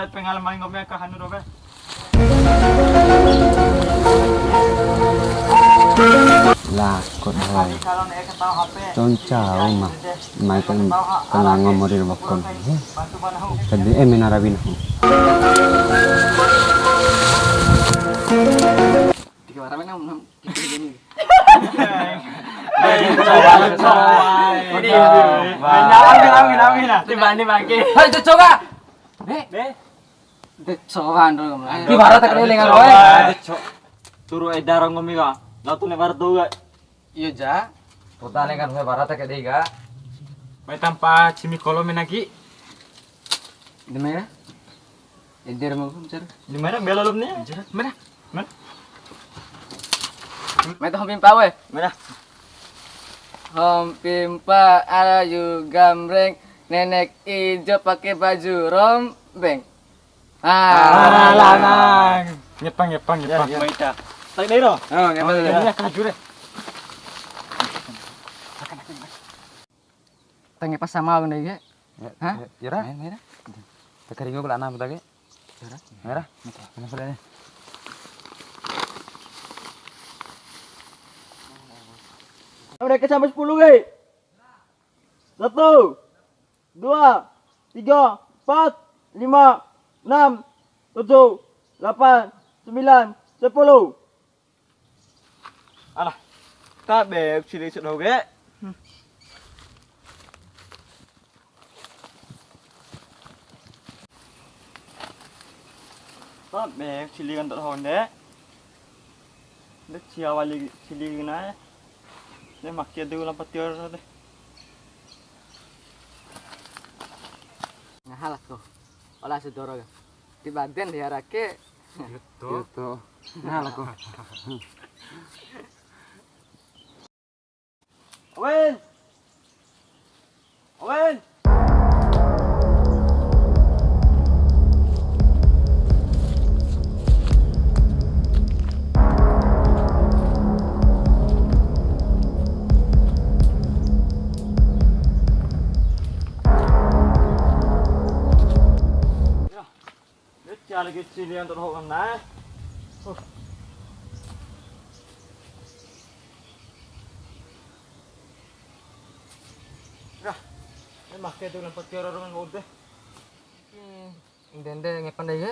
pengalaman ngomnya ka hanu robe. Lakot hoy. Chon chao ma. Mai kan kanang morir bakon. Tadi menarabin ho. Tiga orang nam gini. Dibanding bangke. Hai itu coba. Itu coba dulu. Di barat tak keliling kan oi. Turu edarong ngomi ka. Latune bardo ga. Iya ja. Putane kan oi barat tak kediga. May tampa chimi kolome nagi. Di mana? Edir mo cer. Di mana belalom ni? Mana? Mana? Mai to pimpa we. Mana? Hom pimpa ayu gambreng nenek ijo pakai baju rombeng. Lanang. Nyepang. Maita. Tak dai ro. Oh, ngapa tu? Ini kajure. Tengah pas sama orang ni ke? Hah? Yara. Mera. Takaringo bala na mutage. Mera. Mana sale. Udah sampai 10 ke? 1 2 3 4 5 6 7 8 9 10. Alah. Ta beb sini sudah ke? Ta beb sili kan tak honde. Dah ciawali sili na. Dia makin dulu lampat tiar deh. Ngahal aku. Olah sedoro. Di badan diarake. Gitu. Nah aku. Owen. Owen. Lagi cilian untuk hokam na. Ini makai tu lampat tiara orang ngode. Dende ngepan deh ya.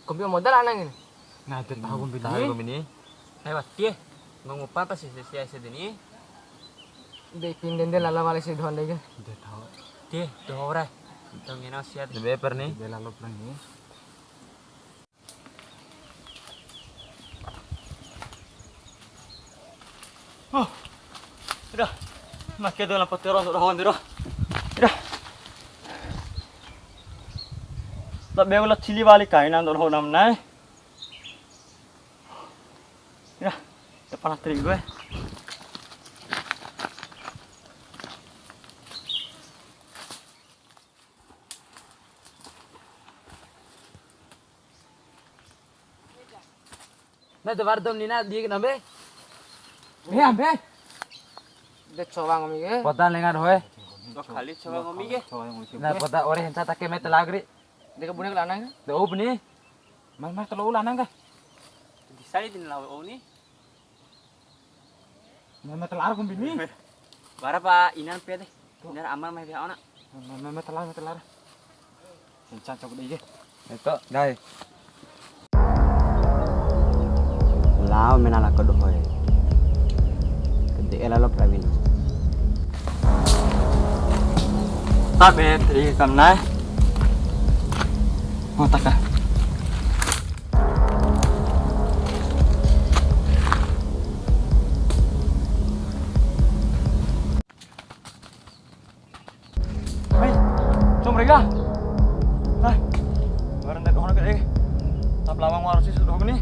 Kompi modal anang ini. Nah, tahu bini. Lewat dia mengupa apa sih sia-sia ini? Dekin dende lala wale si dhon deh ya. Dia tahu. Dia tuh orang tengin asia. Lebih per nih. Dia lalu plan ni. Oh. Dah. Makai tu lampat tiara untuk hokam dah. Dah. Tak beula cili balik kain untuk hokam na. Dah. Depan teri gue. Nah tuh bardom ni nak dia kenapa? Be. Dek coba ngomi ke. Pota lengan hoy. Dua kali coba ngomi ke. Nah, pota ore hensa take met lagri. Dek bune ke lanang. De up ni. Mas telo ulanang ka. Di sana di lawa ni. Met lar kum bini. Berapa inan pede? Inan aman mah dia anak. Met lar. Hensa cok deh. Eto, dai. Lao menala ko do hoy. Kedi elalo pravin. Tak beb teri kam na. Oh tak. Hey, jom mereka. Nah, barang tak orang ke? Tak lawang warung sih sudah begini.